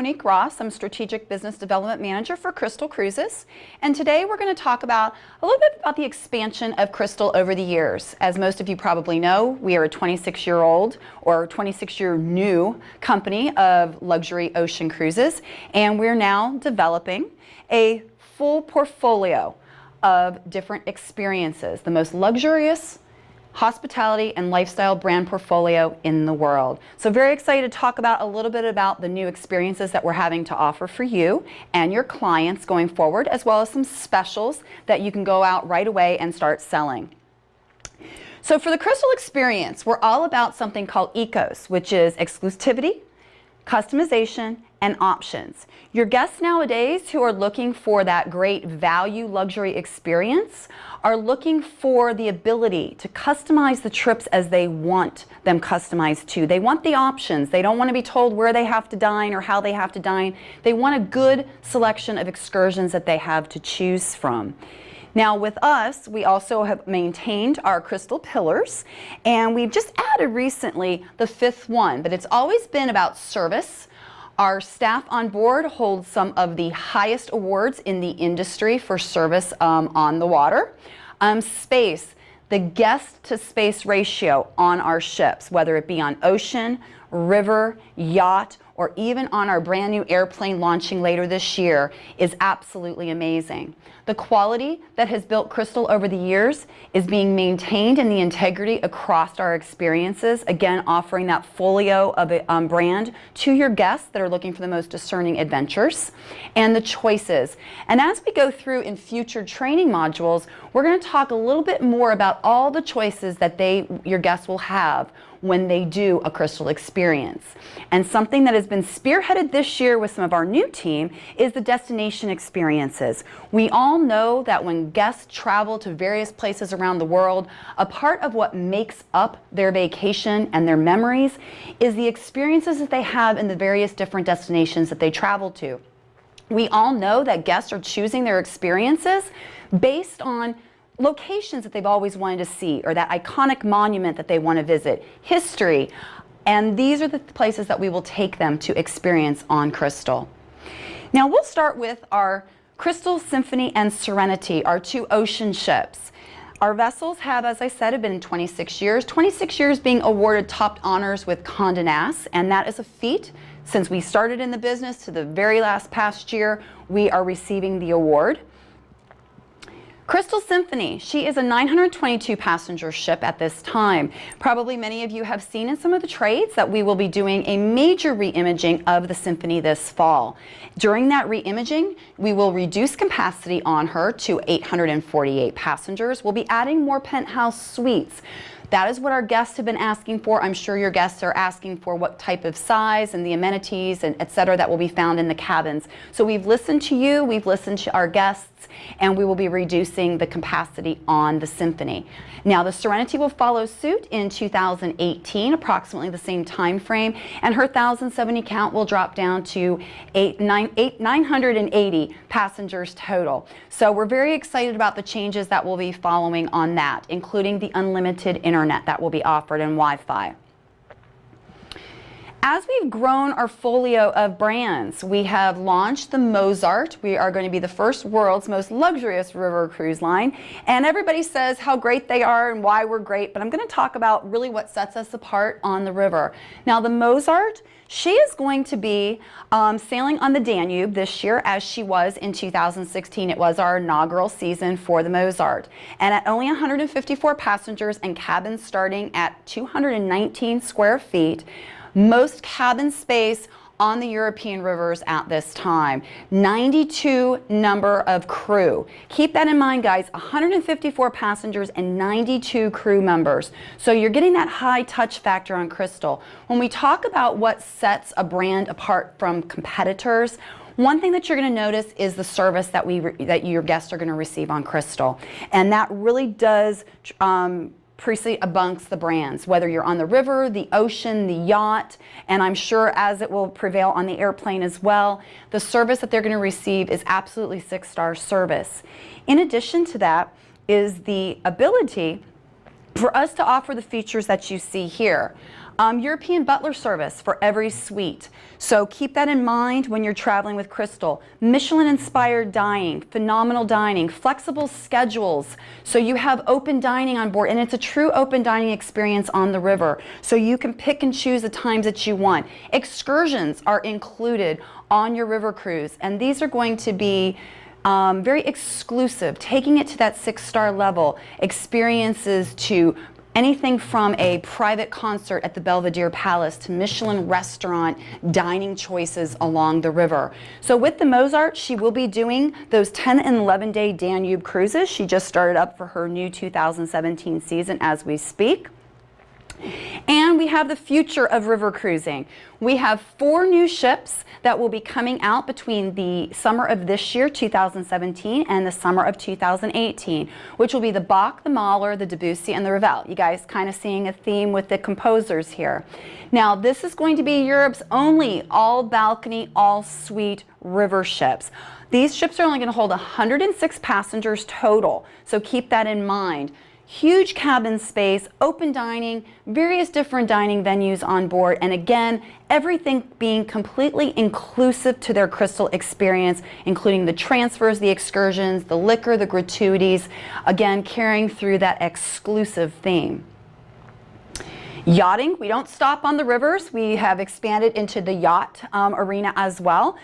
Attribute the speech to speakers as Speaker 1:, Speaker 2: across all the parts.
Speaker 1: Monique Ross. I'm Strategic Business Development Manager for Crystal Cruises. And today we're going to talk about a little bit about the expansion of Crystal over the years. As most of you probably know, we are a 26-year-old or 26-year new company of luxury ocean cruises. And we're now developing a full portfolio of different experiences, the most luxurious hospitality and lifestyle brand portfolio in the world. So very excited to talk about a little bit about the new experiences that we're having to offer for you and your clients going forward, as well as some specials that you can go out right away and start selling. So for the Crystal experience, we're all about something called ECOS, which is exclusivity, customization, and options. Your guests nowadays who are looking for that great value luxury experience are looking for the ability to customize the trips as they want them customized to. They want the options. They don't want to be told where they have to dine or how they have to dine. They want a good selection of excursions that they have to choose from. Now with us, we also have maintained our Crystal pillars, and we've just added recently the fifth one, but it's always been about service. Our staff on board holds some of the highest awards in the industry for service on the water. Space, the guest to space ratio on our ships, whether it be on ocean, river, yacht, or even on our brand new airplane launching later this year, is absolutely amazing. The quality that has built Crystal over the years is being maintained in the integrity across our experiences, again offering that folio of a brand to your guests that are looking for the most discerning adventures and the choices. And as we go through in future training modules, we're going to talk a little bit more about all the choices that your guests will have when they do a Crystal experience. And something that has been spearheaded this year with some of our new team is the destination experiences. We all know that when guests travel to various places around the world, a part of what makes up their vacation and their memories is the experiences that they have in the various different destinations that they travel to. We all know that guests are choosing their experiences based on locations that they've always wanted to see, or that iconic monument that they want to visit, history, and these are the places that we will take them to experience on Crystal. Now we'll start with our Crystal Symphony and Serenity, our two ocean ships. Our vessels have, as I said, have been 26 years being awarded top honors with Condé Nast, and that is a feat. Since we started in the business to the very last past year, we are receiving the award. Crystal Symphony, she is a 922 passenger ship at this time. Probably many of you have seen in some of the trades that we will be doing a major re-imaging of the Symphony this fall. During that re-imaging, we will reduce capacity on her to 848 passengers. We'll be adding more penthouse suites. That is what our guests have been asking for. I'm sure your guests are asking for what type of size and the amenities and et cetera that will be found in the cabins. So we've listened to you, we've listened to our guests, and we will be reducing the capacity on the Symphony. Now the Serenity will follow suit in 2018, approximately the same time frame, and her 1,070 count will drop down to 980 passengers total. So we're very excited about the changes that will be following on that, including the unlimited internet that will be offered and Wi-Fi. As we've grown our folio of brands, we have launched the Mozart. We are going to be the first world's most luxurious river cruise line. And everybody says how great they are and why we're great, but I'm going to talk about really what sets us apart on the river. Now the Mozart, she is going to be sailing on the Danube this year as she was in 2016. It was our inaugural season for the Mozart. And at only 154 passengers and cabins starting at 219 square feet, most cabin space on the European rivers at this time. 92 number of crew. Keep that in mind, guys. 154 passengers and 92 crew members. So you're getting that high touch factor on Crystal. When we talk about what sets a brand apart from competitors, one thing that you're going to notice is the service that your guests are going to receive on Crystal. And that really does precede amongst the brands, whether you're on the river, the ocean, the yacht, and I'm sure as it will prevail on the airplane as well, the service that they're going to receive is absolutely 6-star service. In addition to that is the ability For us to offer the features that you see here. European butler service for every suite. So keep that in mind when you're traveling with Crystal. Michelin-inspired dining, phenomenal dining, flexible schedules. So you have open dining on board, and it's a true open dining experience on the river. So you can pick and choose the times that you want. Excursions are included on your river cruise, and these are going to be very exclusive, taking it to that 6-star level, experiences to anything from a private concert at the Belvedere Palace to Michelin restaurant dining choices along the river. So with the Mozart, she will be doing those 10 and 11-day Danube cruises. She just started up for her new 2017 season as we speak. And we have the future of river cruising. We have 4 new ships that will be coming out between the summer of this year, 2017, and the summer of 2018, which will be the Bach, the Mahler, the Debussy, and the Ravel. You guys kind of seeing a theme with the composers here. Now, this is going to be Europe's only all-balcony, all-suite river ships. These ships are only going to hold 106 passengers total, so keep that in mind. Huge cabin space, open dining, various different dining venues on board, and again, everything being completely inclusive to their Crystal experience, including the transfers, the excursions, the liquor, the gratuities, again, carrying through that exclusive theme. Yachting, we don't stop on the rivers. We have expanded into the yacht arena as well.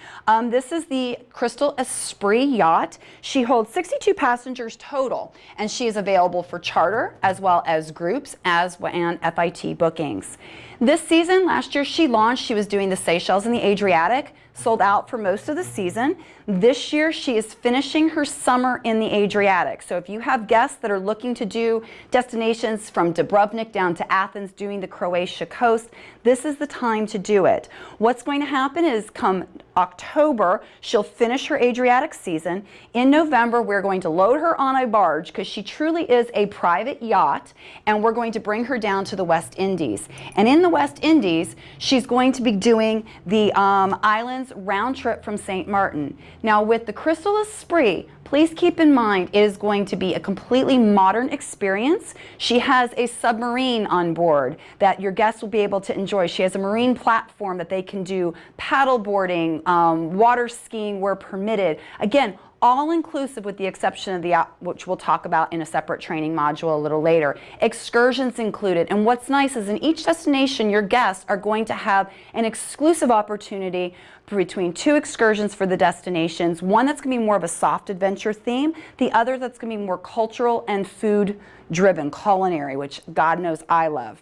Speaker 1: This is the Crystal Esprit yacht. She holds 62 passengers total, and she is available for charter as well as groups and FIT bookings. This season, last year she launched, she was doing the Seychelles and the Adriatic, sold out for most of the season. This year she is finishing her summer in the Adriatic. So if you have guests that are looking to do destinations from Dubrovnik down to Athens doing the Croatia coast, this is the time to do it. What's going to happen is come October, she'll finish her Adriatic season. In November, we're going to load her on a barge because she truly is a private yacht, and we're going to bring her down to the West Indies. And in the West Indies, she's going to be doing the islands round trip from St. Martin. Now with the Crystal Esprit, please keep in mind it is going to be a completely modern experience. She has a submarine on board that your guests will be able to enjoy. She has a marine platform that they can do paddle boarding, water skiing where permitted. Again, all inclusive with the exception of the yacht, which we'll talk about in a separate training module a little later. Excursions included. And what's nice is in each destination, your guests are going to have an exclusive opportunity between 2 excursions for the destinations. One that's going to be more of a soft adventure theme. The other that's going to be more cultural and food driven, culinary, which God knows I love.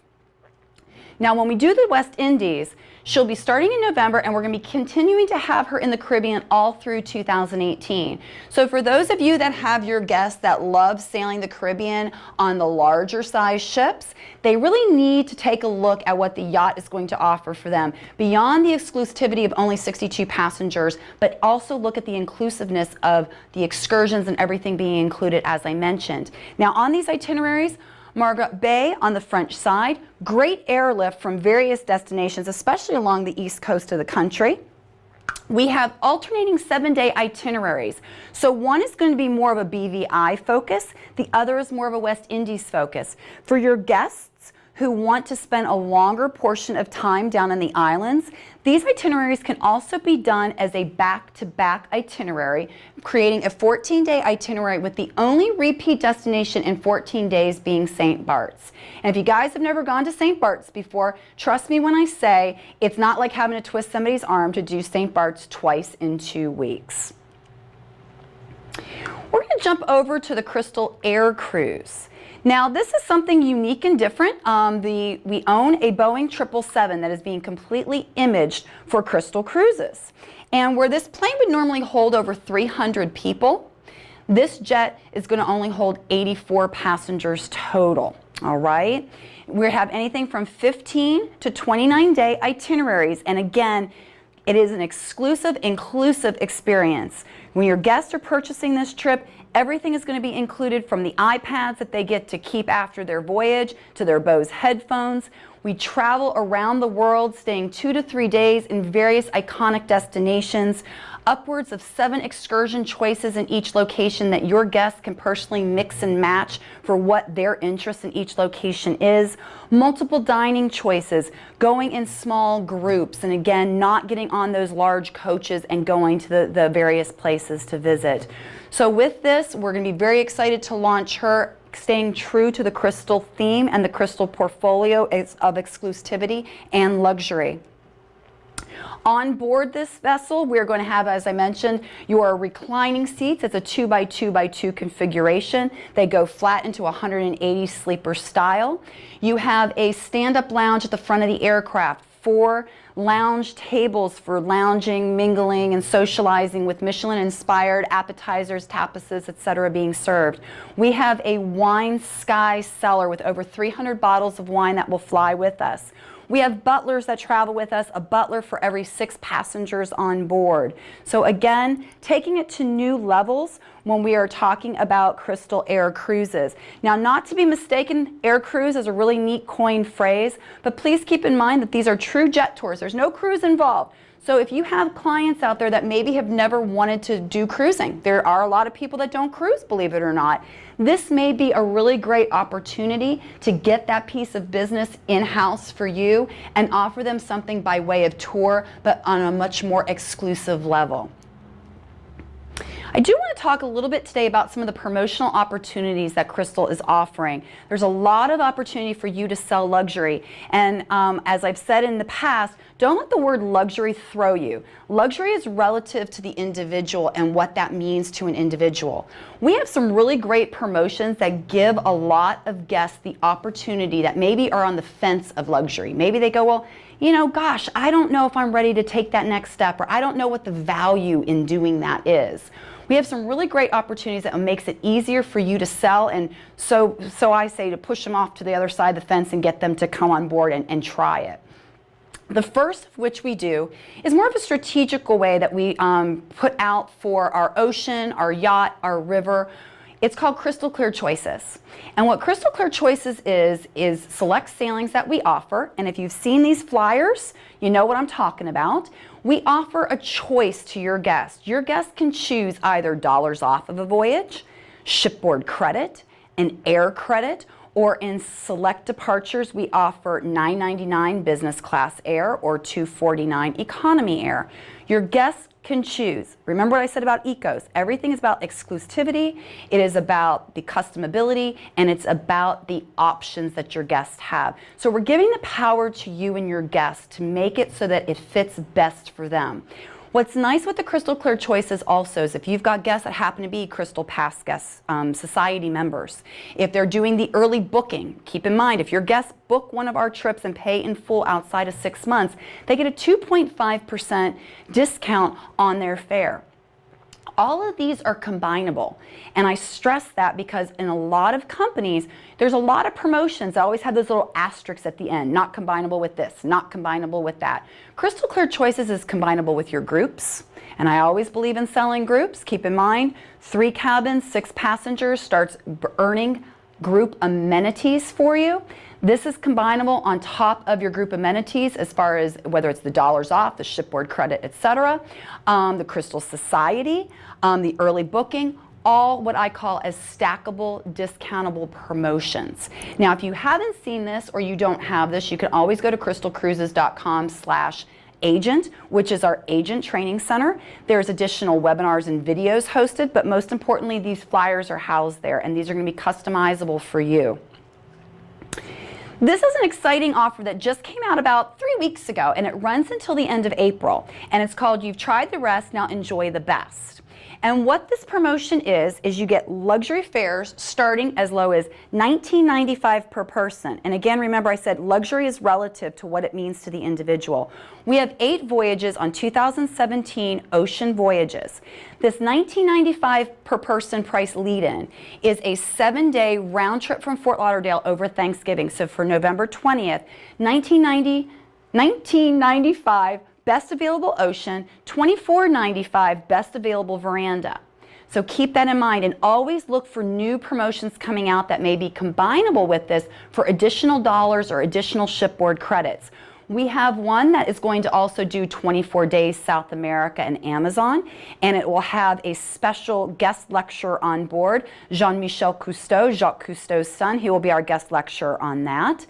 Speaker 1: Now when we do the West Indies, she'll be starting in November, and we're going to be continuing to have her in the Caribbean all through 2018. So for those of you that have your guests that love sailing the Caribbean on the larger size ships, they really need to take a look at what the yacht is going to offer for them beyond the exclusivity of only 62 passengers, but also look at the inclusiveness of the excursions and everything being included as I mentioned. Now on these itineraries, Margaret Bay on the French side, great airlift from various destinations, especially along the east coast of the country. We have alternating 7-day itineraries. So one is going to be more of a BVI focus, the other is more of a West Indies focus. For your guests who want to spend a longer portion of time down in the islands, these itineraries can also be done as a back-to-back itinerary, creating a 14-day itinerary with the only repeat destination in 14 days being St. Bart's. And if you guys have never gone to St. Bart's before, trust me when I say it's not like having to twist somebody's arm to do St. Bart's twice in 2 weeks. We're going to jump over to the Crystal Air Cruise. Now this is something unique and different. We own a Boeing 777 that is being completely imaged for Crystal Cruises. And where this plane would normally hold over 300 people, this jet is going to only hold 84 passengers total. All right. We have anything from 15 to 29-day itineraries. And again, it is an exclusive, inclusive experience. When your guests are purchasing this trip, everything is going to be included, from the iPads that they get to keep after their voyage to their Bose headphones. We travel around the world, staying 2 to 3 days in various iconic destinations, upwards of 7 excursion choices in each location that your guests can personally mix and match for what their interest in each location is, multiple dining choices, going in small groups, and again, not getting on those large coaches and going to the various places to visit. So with this, we're going to be very excited to launch her, staying true to the Crystal theme and the Crystal portfolio of exclusivity and luxury. On board this vessel, we're going to have, as I mentioned, your reclining seats. It's a 2x2x2 configuration. They go flat into 180 sleeper style. You have a stand-up lounge at the front of the aircraft, 4 lounge tables for lounging, mingling, and socializing with Michelin-inspired appetizers, tapases, etc. being served. We have a wine sky cellar with over 300 bottles of wine that will fly with us. We have butlers that travel with us, a butler for every 6 passengers on board. So again, taking it to new levels when we are talking about Crystal Air Cruises. Now, not to be mistaken, air cruise is a really neat coined phrase, but please keep in mind that these are true jet tours. There's no cruise involved. So if you have clients out there that maybe have never wanted to do cruising, there are a lot of people that don't cruise, believe it or not, this may be a really great opportunity to get that piece of business in-house for you and offer them something by way of tour, but on a much more exclusive level. I do want to talk a little bit today about some of the promotional opportunities that Crystal is offering. There's a lot of opportunity for you to sell luxury, and as I've said in the past, don't let the word luxury throw you. Luxury is relative to the individual and what that means to an individual. We have some really great promotions that give a lot of guests the opportunity that maybe are on the fence of luxury. Maybe they go, well, you know, gosh, I don't know if I'm ready to take that next step, or I don't know what the value in doing that is. We have some really great opportunities that makes it easier for you to sell, and so I say to push them off to the other side of the fence and get them to come on board and try it. The first of which we do is more of a strategical way that we put out for our ocean, our yacht, our river. It's called Crystal Clear Choices. And what Crystal Clear Choices is select sailings that we offer. And if you've seen these flyers, you know what I'm talking about. We offer a choice to your guest. Your guest can choose either dollars off of a voyage, shipboard credit, an air credit, or in select departures, we offer $9.99 business class air or $2.49 economy air. Your guests can choose. Remember what I said about ecos. Everything is about exclusivity, it is about the customability, and it's about the options that your guests have. So we're giving the power to you and your guests to make it so that it fits best for them. What's nice with the Crystal Clear Choices also is if you've got guests that happen to be Crystal Pass guests, society members, if they're doing the early booking, keep in mind if your guests book one of our trips and pay in full outside of 6 months, they get a 2.5% discount on their fare. All of these are combinable, and I stress that because in a lot of companies, there's a lot of promotions that always have those little asterisks at the end, not combinable with this, not combinable with that. Crystal Clear Choices is combinable with your groups, and I always believe in selling groups. Keep in mind, 3 cabins, 6 passengers starts earning group amenities for you. This is combinable on top of your group amenities as far as whether it's the dollars off, the shipboard credit, etc., the Crystal Society, the early booking, all what I call as stackable, discountable promotions. Now, if you haven't seen this or you don't have this, you can always go to crystalcruises.com/agent, which is our agent training center. There's additional webinars and videos hosted, but most importantly, these flyers are housed there, and these are going to be customizable for you. This is an exciting offer that just came out about 3 weeks ago, and it runs until the end of April, and it's called You've Tried the Rest, Now Enjoy the Best. And what this promotion is you get luxury fares starting as low as $19.95 per person. And again, remember I said luxury is relative to what it means to the individual. We have 8 voyages on 2017 ocean voyages. This $19.95 per person price lead-in is a 7-day round trip from Fort Lauderdale over Thanksgiving. So for November 20th, $19.95 best available ocean, $24.95 best available veranda. So keep that in mind and always look for new promotions coming out that may be combinable with this for additional dollars or additional shipboard credits. We have one that is going to also do 24 days South America and Amazon, and it will have a special guest lecturer on board, Jean-Michel Cousteau, Jacques Cousteau's son. He will be our guest lecturer on that.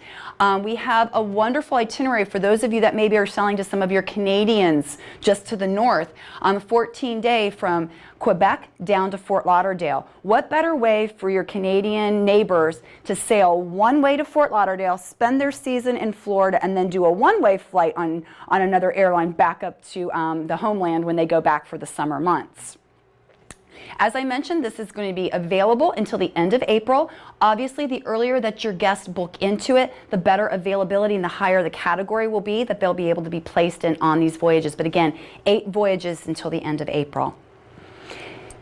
Speaker 1: We have a wonderful itinerary for those of you that maybe are selling to some of your Canadians just to the north on a 14-day from Quebec down to Fort Lauderdale. What better way for your Canadian neighbors to sail one way to Fort Lauderdale, spend their season in Florida, and then do a one-way flight on another airline back up to the homeland when they go back for the summer months. As I mentioned, this is going to be available until the end of April. Obviously, the earlier that your guests book into it, the better availability and the higher the category will be that they'll be able to be placed in on these voyages. But again, 8 voyages until the end of April.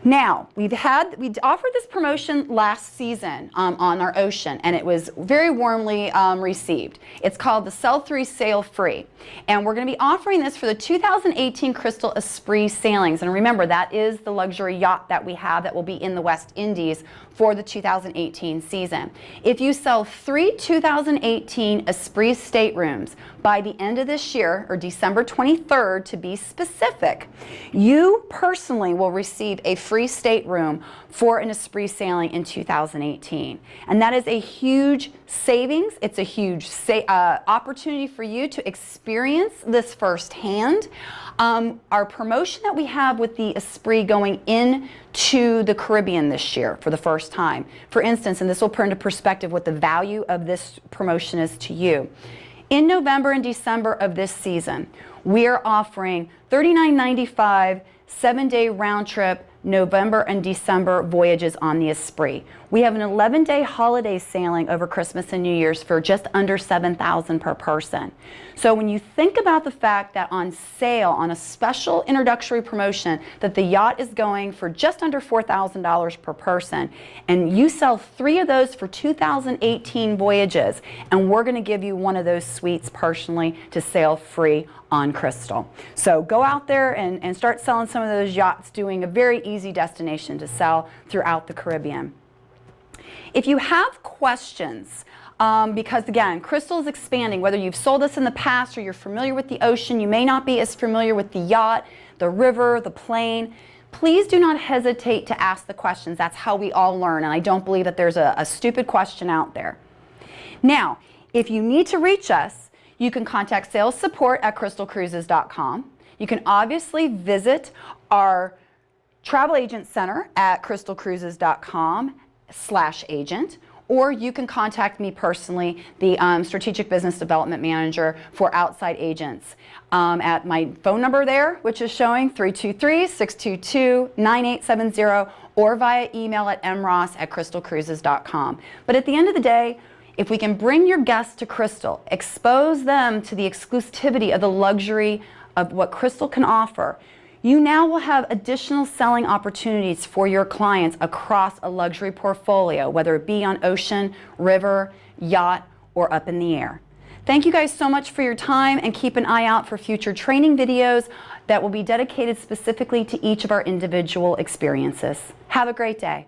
Speaker 1: Now, we offered this promotion last season on our ocean, and it was very warmly received. It's called the Sell 3 Sail Free, and we're going to be offering this for the 2018 Crystal Esprit sailings. And remember, that is the luxury yacht that we have that will be in the West Indies for the 2018 season. If you sell 3 2018 Esprit staterooms by the end of this year, or December 23rd to be specific, you personally will receive a free stateroom for an Esprit sailing in 2018. And that is a huge savings. It's a huge opportunity for you to experience this firsthand. Our promotion that we have with the Esprit going into the Caribbean this year for the first time, for instance, and this will put into perspective what the value of this promotion is to you. In November and December of this season, we are offering $39.95 7-day round trip November and December voyages on the Esprit. We have an 11-day holiday sailing over Christmas and New Year's for just under $7,000 per person. So when you think about the fact that on sale, on a special introductory promotion, that the yacht is going for just under $4,000 per person, and you sell 3 of those for 2018 voyages, and we're going to give you one of those suites personally to sail free on Crystal. So go out there and start selling some of those yachts, doing a very easy destination to sell throughout the Caribbean. If you have questions, because again, Crystal is expanding, whether you've sold us in the past or you're familiar with the ocean, you may not be as familiar with the yacht, the river, the plane, please do not hesitate to ask the questions. That's how we all learn, and I don't believe that there's a stupid question out there. Now, if you need to reach us, you can contact sales support at crystalcruises.com. You can obviously visit our travel agent center at crystalcruises.com/agent, or you can contact me personally, the Strategic Business Development Manager for Outside Agents, at my phone number there, which is showing 323-622-9870, or via email at mross@crystalcruises.com. But at the end of the day, if we can bring your guests to Crystal, expose them to the exclusivity of the luxury of what Crystal can offer, you now will have additional selling opportunities for your clients across a luxury portfolio, whether it be on ocean, river, yacht, or up in the air. Thank you guys so much for your time, and keep an eye out for future training videos that will be dedicated specifically to each of our individual experiences. Have a great day.